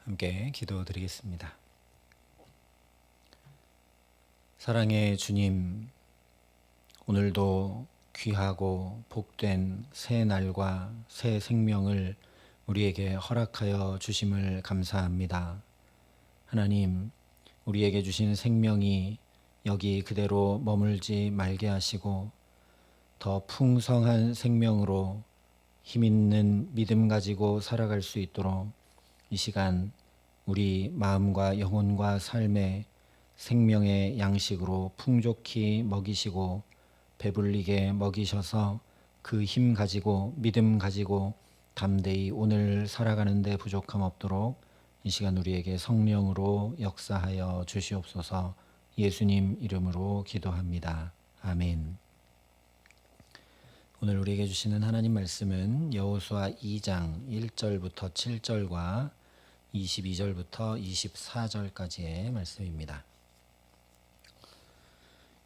함께 기도드리겠습니다. 사랑의 주님, 오늘도 귀하고 복된 새 날과 새 생명을 우리에게 허락하여 주심을 감사합니다. 하나님, 우리에게 주신 생명이 여기 그대로 머물지 말게 하시고 더 풍성한 생명으로 힘있는 믿음 가지고 살아갈 수 있도록 이 시간 우리 마음과 영혼과 삶의 생명의 양식으로 풍족히 먹이시고 배불리게 먹이셔서 그 힘 가지고 믿음 가지고 담대히 오늘 살아가는 데 부족함 없도록 이 시간 우리에게 성령으로 역사하여 주시옵소서. 예수님 이름으로 기도합니다. 아멘. 오늘 우리에게 주시는 하나님 말씀은 여호수아 2장 1절부터 7절과 22절부터 24절까지의 말씀입니다.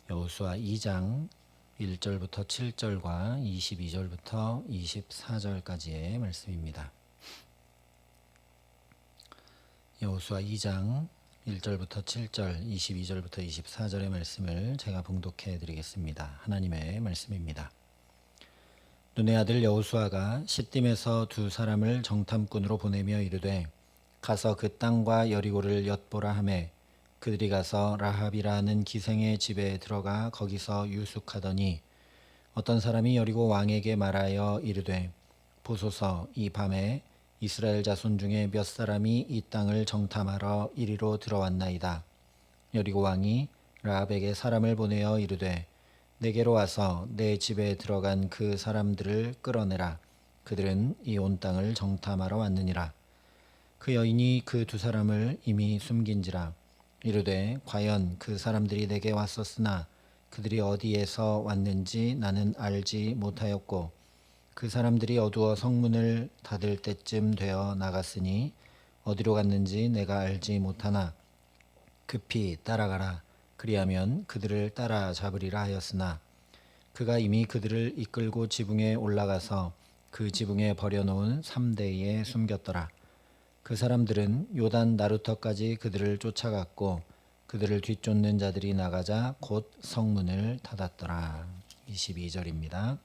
여호수아 2장 1절부터 7절과 22절부터 24절까지의 말씀입니다. 여호수아 2장 1절부터 7절, 22절부터 24절의 말씀을 제가 봉독해 드리겠습니다. 하나님의 말씀입니다. 눈의 아들 여호수아가 시딤에서 두 사람을 정탐꾼으로 보내며 이르되 가서 그 땅과 여리고를 엿보라 하매 그들이 가서 라합이라는 기생의 집에 들어가 거기서 유숙하더니 어떤 사람이 여리고 왕에게 말하여 이르되 보소서, 이 밤에 이스라엘 자손 중에 몇 사람이 이 땅을 정탐하러 이리로 들어왔나이다. 여리고 왕이 라합에게 사람을 보내어 이르되 내게로 와서 내 집에 들어간 그 사람들을 끌어내라. 그들은 이 온 땅을 정탐하러 왔느니라. 그 여인이 그 두 사람을 이미 숨긴지라. 이르되 과연 그 사람들이 내게 왔었으나 그들이 어디에서 왔는지 나는 알지 못하였고 그 사람들이 어두워 성문을 닫을 때쯤 되어 나갔으니 어디로 갔는지 내가 알지 못하나 급히 따라가라. 그리하면 그들을 따라잡으리라 하였으나 그가 이미 그들을 이끌고 지붕에 올라가서 그 지붕에 버려놓은 삼대에 숨겼더라. 그 사람들은 요단 나루터까지 그들을 쫓아갔고 그들을 뒤쫓는 자들이 나가자 곧 성문을 닫았더라. 22절입니다.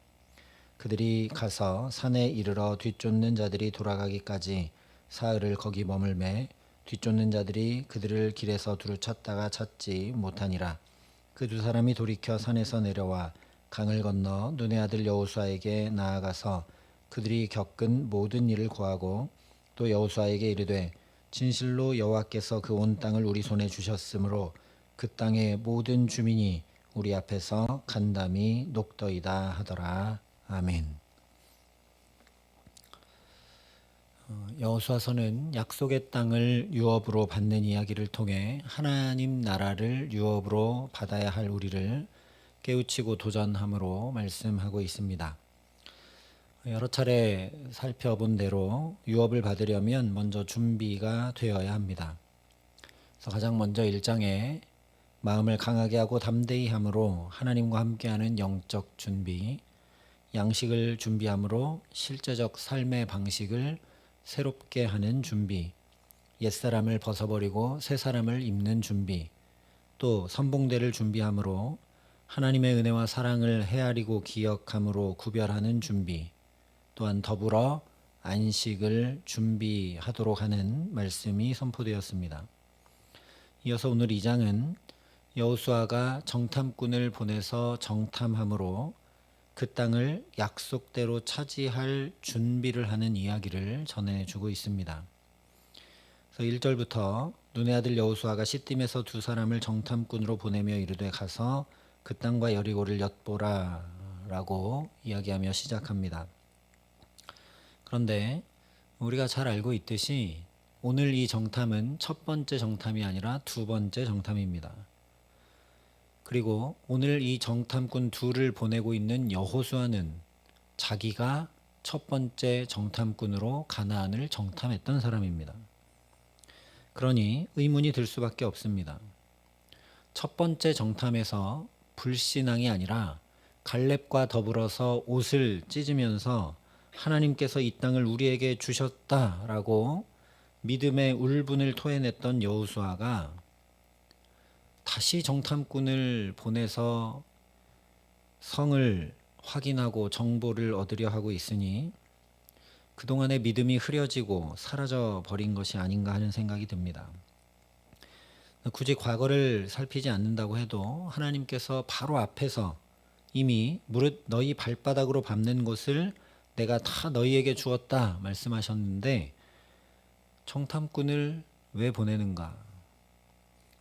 그들이 가서 산에 이르러 뒤쫓는 자들이 돌아가기까지 사흘을 거기 머물매 뒤쫓는 자들이 그들을 길에서 두루 찾다가 찾지 못하니라. 그 두 사람이 돌이켜 산에서 내려와 강을 건너 눈의 아들 여호수아에게 나아가서 그들이 겪은 모든 일을 고하고 또 여호수아에게 이르되 진실로 여호와께서 그 온 땅을 우리 손에 주셨으므로 그 땅의 모든 주민이 우리 앞에서 간담이 녹더이다 하더라. 아멘. 여호수아서는 약속의 땅을 유업으로 받는 이야기를 통해 하나님 나라를 유업으로 받아야 할 우리를 깨우치고 도전함으로 말씀하고 있습니다. 여러 차례 살펴본 대로 유업을 받으려면 먼저 준비가 되어야 합니다. 그래서 가장 먼저 1장에 마음을 강하게 하고 담대히 함으로 하나님과 함께하는 영적 준비, 양식을 준비함으로 실제적 삶의 방식을 새롭게 하는 준비, 옛사람을 벗어버리고 새사람을 입는 준비, 또 선봉대를 준비함으로 하나님의 은혜와 사랑을 헤아리고 기억함으로 구별하는 준비, 또한 더불어 안식을 준비하도록 하는 말씀이 선포되었습니다. 이어서 오늘 2장은 여호수아가 정탐꾼을 보내서 정탐함으로 그 땅을 약속대로 차지할 준비를 하는 이야기를 전해주고 있습니다. 그래서 1절부터 눈의 아들 여호수아가 시딤에서 두 사람을 정탐꾼으로 보내며 이르되 가서 그 땅과 여리고를 엿보라 라고 이야기하며 시작합니다. 그런데 우리가 잘 알고 있듯이 오늘 이 정탐은 첫 번째 정탐이 아니라 두 번째 정탐입니다. 그리고 오늘 이 정탐꾼 둘을 보내고 있는 여호수아는 자기가 첫 번째 정탐꾼으로 가나안을 정탐했던 사람입니다. 그러니 의문이 들 수밖에 없습니다. 첫 번째 정탐에서 불신앙이 아니라 갈렙과 더불어서 옷을 찢으면서 하나님께서 이 땅을 우리에게 주셨다라고 믿음의 울분을 토해냈던 여호수아가 다시 정탐꾼을 보내서 성을 확인하고 정보를 얻으려 하고 있으니 그동안의 믿음이 흐려지고 사라져 버린 것이 아닌가 하는 생각이 듭니다. 굳이 과거를 살피지 않는다고 해도 하나님께서 바로 앞에서 이미 무릇 너희 발바닥으로 밟는 곳을 내가 다 너희에게 주었다 말씀하셨는데 정탐꾼을 왜 보내는가?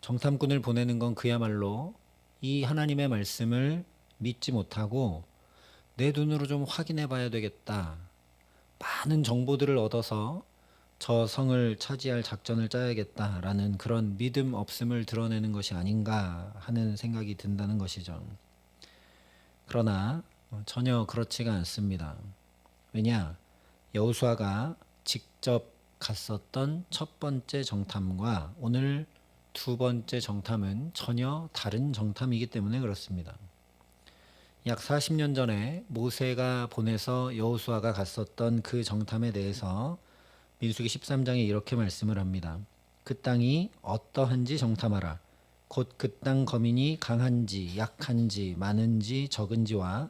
정탐꾼을 보내는 건 그야말로 이 하나님의 말씀을 믿지 못하고 내 눈으로 좀 확인해 봐야 되겠다. 많은 정보들을 얻어서 저 성을 차지할 작전을 짜야겠다라는 그런 믿음 없음을 드러내는 것이 아닌가 하는 생각이 든다는 것이죠. 그러나 전혀 그렇지가 않습니다. 왜냐? 여호수아가 직접 갔었던 첫 번째 정탐과 오늘 두 번째 정탐은 전혀 다른 정탐이기 때문에 그렇습니다. 약 40년 전에 모세가 보내서 여호수아가 갔었던 그 정탐에 대해서 민수기 13장에 이렇게 말씀을 합니다. 그 땅이 어떠한지 정탐하라. 곧 그 땅 거민이 강한지 약한지 많은지 적은지와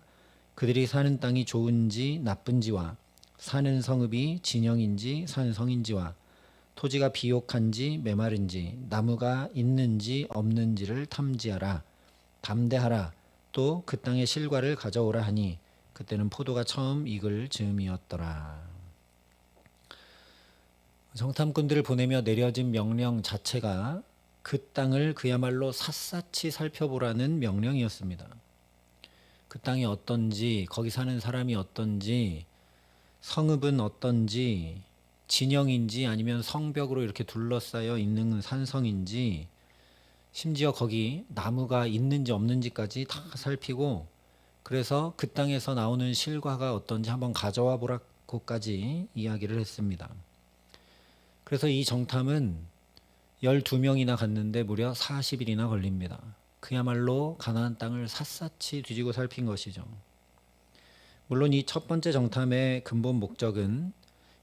그들이 사는 땅이 좋은지 나쁜지와 사는 성읍이 진영인지 산성인지와 토지가 비옥한지 메마른지 나무가 있는지 없는지를 탐지하라. 담대하라. 또 그 땅의 실과를 가져오라 하니 그때는 포도가 처음 익을 즈음이었더라. 정탐꾼들을 보내며 내려진 명령 자체가 그 땅을 그야말로 샅샅이 살펴보라는 명령이었습니다. 그 땅이 어떤지, 거기 사는 사람이 어떤지, 성읍은 어떤지, 진영인지 아니면 성벽으로 이렇게 둘러싸여 있는 산성인지, 심지어 거기 나무가 있는지 없는지까지 다 살피고, 그래서 그 땅에서 나오는 실과가 어떤지 한번 가져와 보라고까지 이야기를 했습니다. 그래서 이 정탐은 12명이나 갔는데 무려 40일이나 걸립니다. 그야말로 가나안 땅을 샅샅이 뒤지고 살핀 것이죠. 물론 이 첫 번째 정탐의 근본 목적은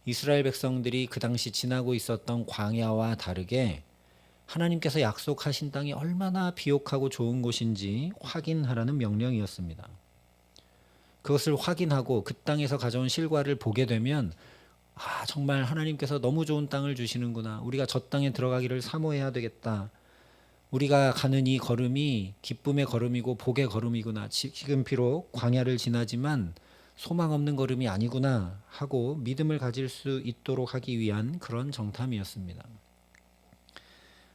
이스라엘 백성들이 그 당시 지나고 있었던 광야와 다르게 하나님께서 약속하신 땅이 얼마나 비옥하고 좋은 곳인지 확인하라는 명령이었습니다. 그것을 확인하고 그 땅에서 가져온 실과를 보게 되면 정말 하나님께서 너무 좋은 땅을 주시는구나. 우리가 저 땅에 들어가기를 사모해야 되겠다. 우리가 가는 이 걸음이 기쁨의 걸음이고 복의 걸음이구나. 지금 비록 광야를 지나지만 소망 없는 걸음이 아니구나 하고 믿음을 가질 수 있도록 하기 위한 그런 정탐이었습니다.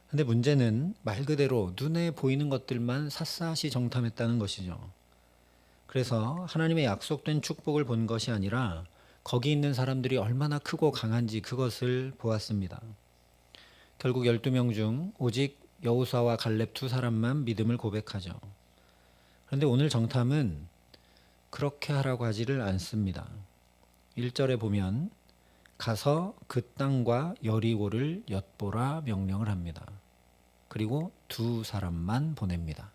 근데 문제는 말 그대로 눈에 보이는 것들만 샅샅이 정탐했다는 것이죠. 그래서 하나님의 약속된 축복을 본 것이 아니라 거기 있는 사람들이 얼마나 크고 강한지 그것을 보았습니다. 결국 12명 중 오직 여호수아와 갈렙 두 사람만 믿음을 고백하죠. 그런데 오늘 정탐은 그렇게 하라고 하지를 않습니다. 1절에 보면 가서 그 땅과 여리고를 엿보라 명령을 합니다. 그리고 두 사람만 보냅니다.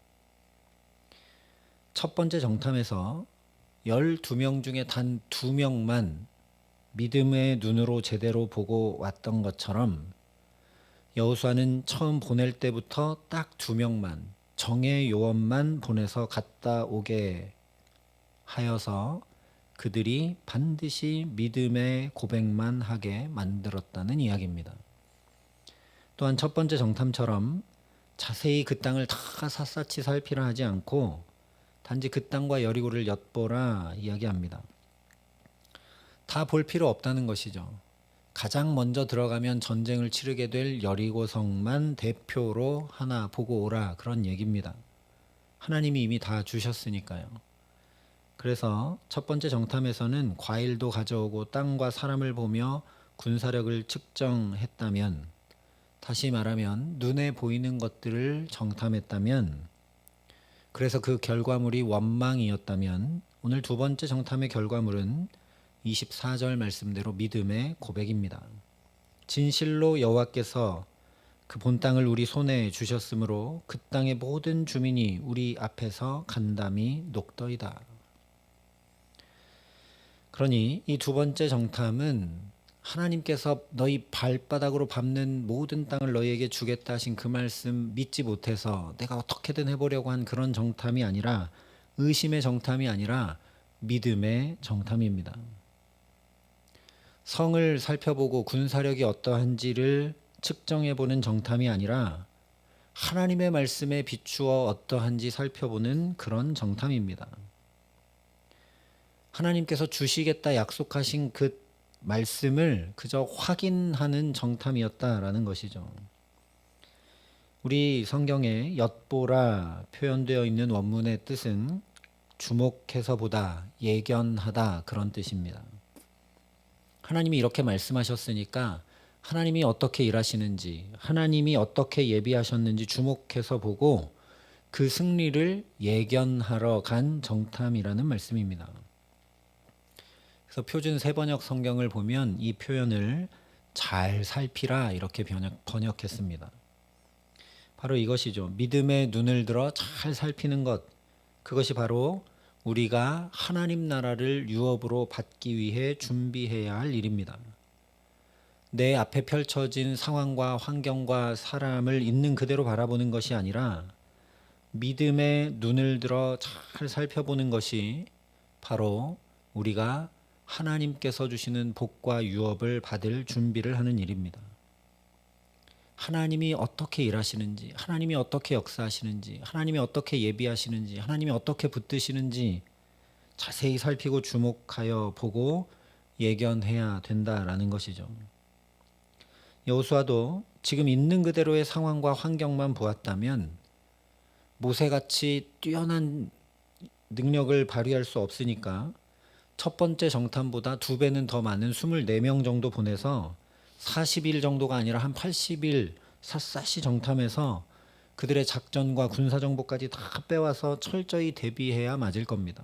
첫 번째 정탐에서 12명 중에 단 2명만 믿음의 눈으로 제대로 보고 왔던 것처럼 여호수아는 처음 보낼 때부터 딱 2명만 정의 요원만 보내서 갔다 오게 하여서 그들이 반드시 믿음의 고백만 하게 만들었다는 이야기입니다. 또한 첫 번째 정탐처럼 자세히 그 땅을 다 샅샅이 살피라 하지 않고 단지 그 땅과 여리고를 엿보라 이야기합니다. 다 볼 필요 없다는 것이죠. 가장 먼저 들어가면 전쟁을 치르게 될 여리고성만 대표로 하나 보고 오라 그런 얘기입니다. 하나님이 이미 다 주셨으니까요. 그래서 첫 번째 정탐에서는 과일도 가져오고 땅과 사람을 보며 군사력을 측정했다면, 다시 말하면 눈에 보이는 것들을 정탐했다면, 그래서 그 결과물이 원망이었다면 오늘 두 번째 정탐의 결과물은 24절 말씀대로 믿음의 고백입니다. 진실로 여호와께서 그 본 땅을 우리 손에 주셨으므로 그 땅의 모든 주민이 우리 앞에서 간담이 녹더이다. 그러니 이 두 번째 정탐은 하나님께서 너희 발바닥으로 밟는 모든 땅을 너희에게 주겠다 하신 그 말씀 믿지 못해서 내가 어떻게든 해보려고 한 그런 정탐이 아니라, 의심의 정탐이 아니라 믿음의 정탐입니다. 성을 살펴보고 군사력이 어떠한지를 측정해보는 정탐이 아니라 하나님의 말씀에 비추어 어떠한지 살펴보는 그런 정탐입니다. 하나님께서 주시겠다 약속하신 그 말씀을 그저 확인하는 정탐이었다라는 것이죠. 우리 성경에 엿보라 표현되어 있는 원문의 뜻은 주목해서 보다, 예견하다, 그런 뜻입니다. 하나님이 이렇게 말씀하셨으니까 하나님이 어떻게 일하시는지, 하나님이 어떻게 예비하셨는지 주목해서 보고 그 승리를 예견하러 간 정탐이라는 말씀입니다. 그래서 표준 세번역 성경을 보면 이 표현을 잘 살피라 이렇게 번역했습니다. 바로 이것이죠. 믿음의 눈을 들어 잘 살피는 것, 그것이 바로 우리가 하나님 나라를 유업으로 받기 위해 준비해야 할 일입니다. 내 앞에 펼쳐진 상황과 환경과 사람을 있는 그대로 바라보는 것이 아니라 믿음의 눈을 들어 잘 살펴보는 것이 바로 우리가 하나님께서 주시는 복과 유업을 받을 준비를 하는 일입니다. 하나님이 어떻게 일하시는지, 하나님이 어떻게 역사하시는지, 하나님이 어떻게 예비하시는지, 하나님이 어떻게 붙드시는지 자세히 살피고 주목하여 보고 예견해야 된다라는 것이죠. 여호수아도 지금 있는 그대로의 상황과 환경만 보았다면 모세같이 뛰어난 능력을 발휘할 수 없으니까 첫 번째 정탐보다 2배는 더 많은 24명 정도 보내서 40일 정도가 아니라 한 80일 샅샅이 정탐해서 그들의 작전과 군사정보까지 다 빼와서 철저히 대비해야 맞을 겁니다.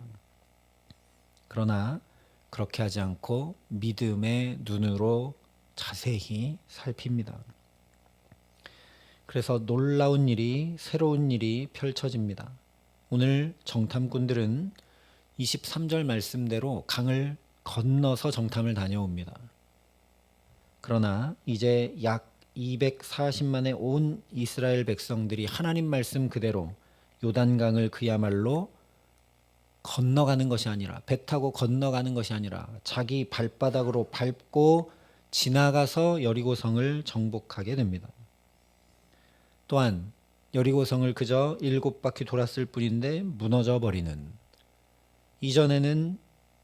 그러나 그렇게 하지 않고 믿음의 눈으로 자세히 살핍니다. 그래서 놀라운 일이, 새로운 일이 펼쳐집니다. 오늘 정탐꾼들은 23절 말씀대로 강을 건너서 정탐을 다녀옵니다. 그러나 이제 약 240만의 온 이스라엘 백성들이 하나님 말씀 그대로 요단강을 그야말로 건너가는 것이 아니라, 배 타고 건너가는 것이 아니라 자기 발바닥으로 밟고 지나가서 여리고성을 정복하게 됩니다. 또한 여리고성을 그저 7바퀴 돌았을 뿐인데 무너져 버리는, 이전에는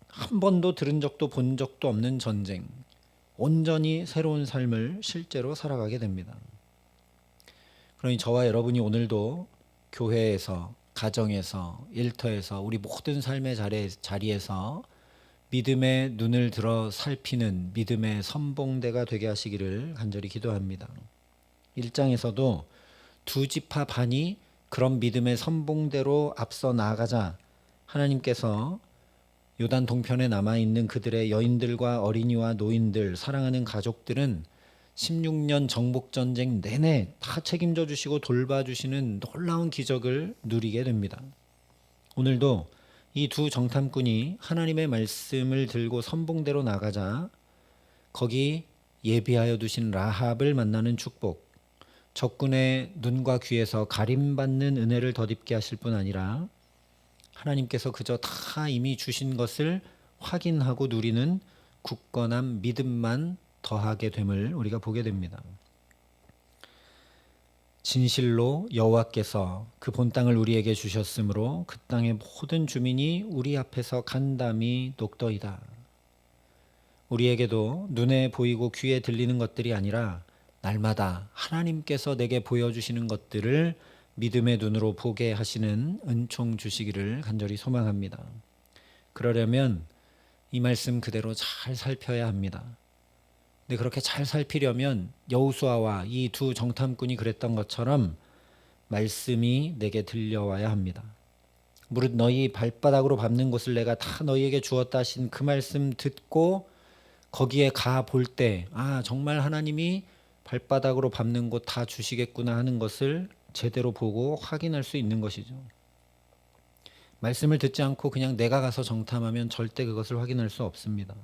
한 번도 들은 적도 본 적도 없는 전쟁, 온전히 새로운 삶을 실제로 살아가게 됩니다. 그러니 저와 여러분이 오늘도 교회에서, 가정에서, 일터에서, 우리 모든 삶의 자리에서 믿음의 눈을 들어 살피는 믿음의 선봉대가 되게 하시기를 간절히 기도합니다. 1장에서도 2지파 반이 그런 믿음의 선봉대로 앞서 나아가자 하나님께서 요단 동편에 남아있는 그들의 여인들과 어린이와 노인들, 사랑하는 가족들은 16년 정복전쟁 내내 다 책임져 주시고 돌봐주시는 놀라운 기적을 누리게 됩니다. 오늘도 이 2 정탐꾼이 하나님의 말씀을 들고 선봉대로 나가자 거기 예비하여 두신 라합을 만나는 축복, 적군의 눈과 귀에서 가림받는 은혜를 덧입게 하실 뿐 아니라 하나님께서 그저 다 이미 주신 것을 확인하고 누리는 굳건한 믿음만 더하게 됨을 우리가 보게 됩니다. 진실로 여호와께서 그 본 땅을 우리에게 주셨으므로 그 땅의 모든 주민이 우리 앞에서 간담이 녹더이다. 우리에게도 눈에 보이고 귀에 들리는 것들이 아니라 날마다 하나님께서 내게 보여주시는 것들을 믿음의 눈으로 보게 하시는 은총 주시기를 간절히 소망합니다. 그러려면 이 말씀 그대로 잘 살펴야 합니다. 근데 그렇게 잘 살피려면 여호수아와 이 2 정탐꾼이 그랬던 것처럼 말씀이 내게 들려와야 합니다. 무릇 너희 발바닥으로 밟는 곳을 내가 다 너희에게 주었다 하신 그 말씀 듣고 거기에 가 볼 때, 아, 정말 하나님이 발바닥으로 밟는 곳 다 주시겠구나 하는 것을 제대로 보고 확인할 수 있는 것이죠. 말씀을 듣지 않고 그냥 내가 가서 정탐하면 절대 그것을 확인할 수 없습니다.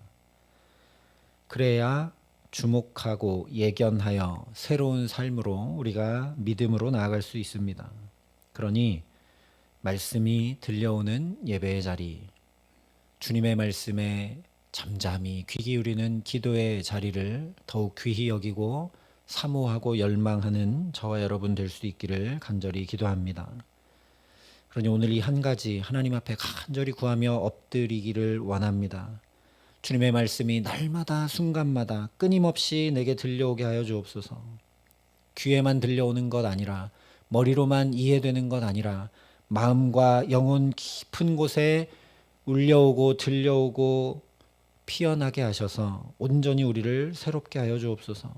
그래야 주목하고 예견하여 새로운 삶으로 우리가 믿음으로 나아갈 수 있습니다. 그러니 말씀이 들려오는 예배의 자리, 주님의 말씀에 잠잠히 귀 기울이는 기도의 자리를 더욱 귀히 여기고 사모하고 열망하는 저와 여러분 될 수 있기를 간절히 기도합니다. 그러니 오늘 이 한 가지 하나님 앞에 간절히 구하며 엎드리기를 원합니다. 주님의 말씀이 날마다 순간마다 끊임없이 내게 들려오게 하여 주옵소서. 귀에만 들려오는 것 아니라 머리로만 이해되는 것 아니라 마음과 영혼 깊은 곳에 울려오고 들려오고 피어나게 하셔서 온전히 우리를 새롭게 하여 주옵소서.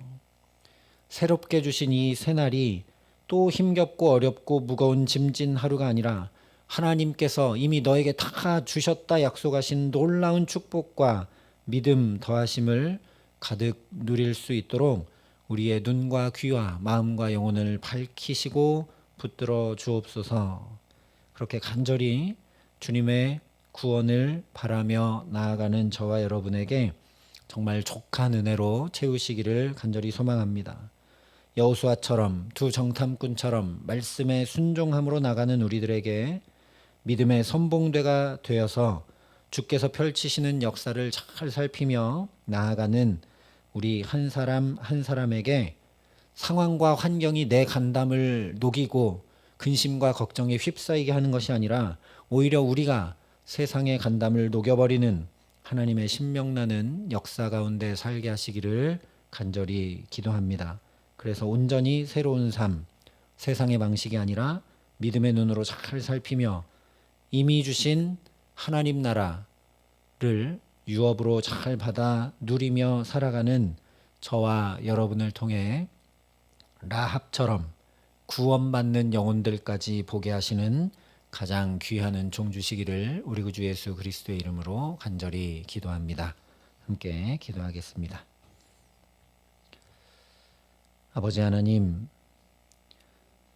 새롭게 주신 이 새날이 또 힘겹고 어렵고 무거운 짐진 하루가 아니라 하나님께서 이미 너에게 다 주셨다 약속하신 놀라운 축복과 믿음 더하심을 가득 누릴 수 있도록 우리의 눈과 귀와 마음과 영혼을 밝히시고 붙들어 주옵소서. 그렇게 간절히 주님의 구원을 바라며 나아가는 저와 여러분에게 정말 족한 은혜로 채우시기를 간절히 소망합니다. 여호수아처럼 두 정탐꾼처럼 말씀에 순종함으로 나가는 우리들에게 믿음의 선봉대가 되어서 주께서 펼치시는 역사를 잘 살피며 나아가는 우리 한 사람 한 사람에게 상황과 환경이 내 간담을 녹이고 근심과 걱정에 휩싸이게 하는 것이 아니라 오히려 우리가 세상의 간담을 녹여버리는 하나님의 신명나는 역사 가운데 살게 하시기를 간절히 기도합니다. 그래서 온전히 새로운 삶, 세상의 방식이 아니라 믿음의 눈으로 잘 살피며 이미 주신 하나님 나라를 유업으로 잘 받아 누리며 살아가는 저와 여러분을 통해 라합처럼 구원받는 영혼들까지 보게 하시는 가장 귀한 은총 주시기를 우리 구주 예수 그리스도의 이름으로 간절히 기도합니다. 함께 기도하겠습니다. 아버지 하나님,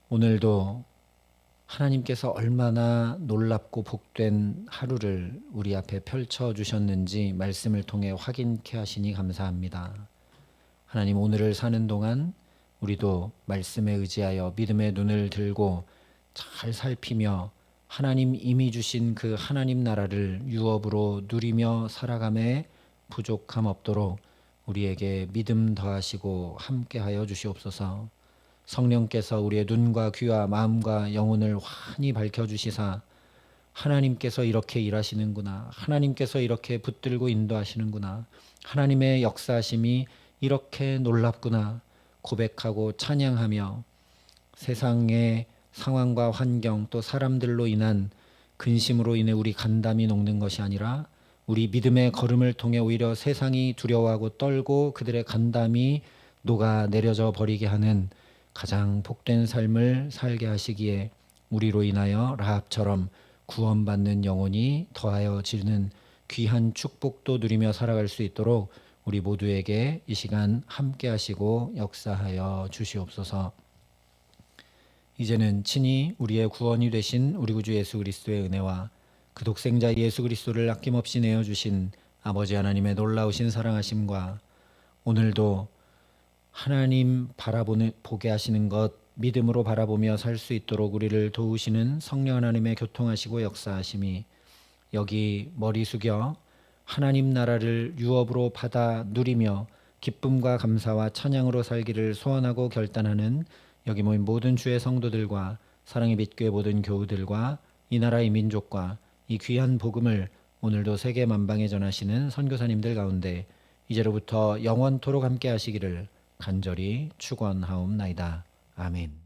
오늘도 하나님께서 얼마나 놀랍고 복된 하루를 우리 앞에 펼쳐주셨는지 말씀을 통해 확인케 하시니 감사합니다. 하나님, 오늘을 사는 동안 우리도 말씀에 의지하여 믿음의 눈을 들고 잘 살피며 하나님 이미 주신 그 하나님 나라를 유업으로 누리며 살아감에 부족함 없도록 우리에게 믿음 더하시고 함께하여 주시옵소서. 성령께서 우리의 눈과 귀와 마음과 영혼을 환히 밝혀주시사 하나님께서 이렇게 일하시는구나, 하나님께서 이렇게 붙들고 인도하시는구나, 하나님의 역사하심이 이렇게 놀랍구나 고백하고 찬양하며 세상의 상황과 환경 또 사람들로 인한 근심으로 인해 우리 간담이 녹는 것이 아니라 우리 믿음의 걸음을 통해 오히려 세상이 두려워하고 떨고 그들의 간담이 녹아 내려져 버리게 하는 가장 복된 삶을 살게 하시기에 우리로 인하여 라합처럼 구원받는 영혼이 더하여지는 귀한 축복도 누리며 살아갈 수 있도록 우리 모두에게 이 시간 함께 하시고 역사하여 주시옵소서. 이제는 친히 우리의 구원이 되신 우리 구주 예수 그리스도의 은혜와 그 독생자 예수 그리스도를 아낌없이 내어주신 아버지 하나님의 놀라우신 사랑하심과 오늘도 하나님 보게 하시는 것 믿음으로 바라보며 살 수 있도록 우리를 도우시는 성령 하나님의 교통하시고 역사하심이 여기 머리 숙여 하나님 나라를 유업으로 받아 누리며 기쁨과 감사와 찬양으로 살기를 소원하고 결단하는 여기 모인 모든 주의 성도들과 사랑의 빛교회 모든 교우들과 이 나라의 민족과 이 귀한 복음을 오늘도 세계 만방에 전하시는 선교사님들 가운데 이제로부터 영원토록 함께 하시기를 간절히 축원하옵나이다. 아멘.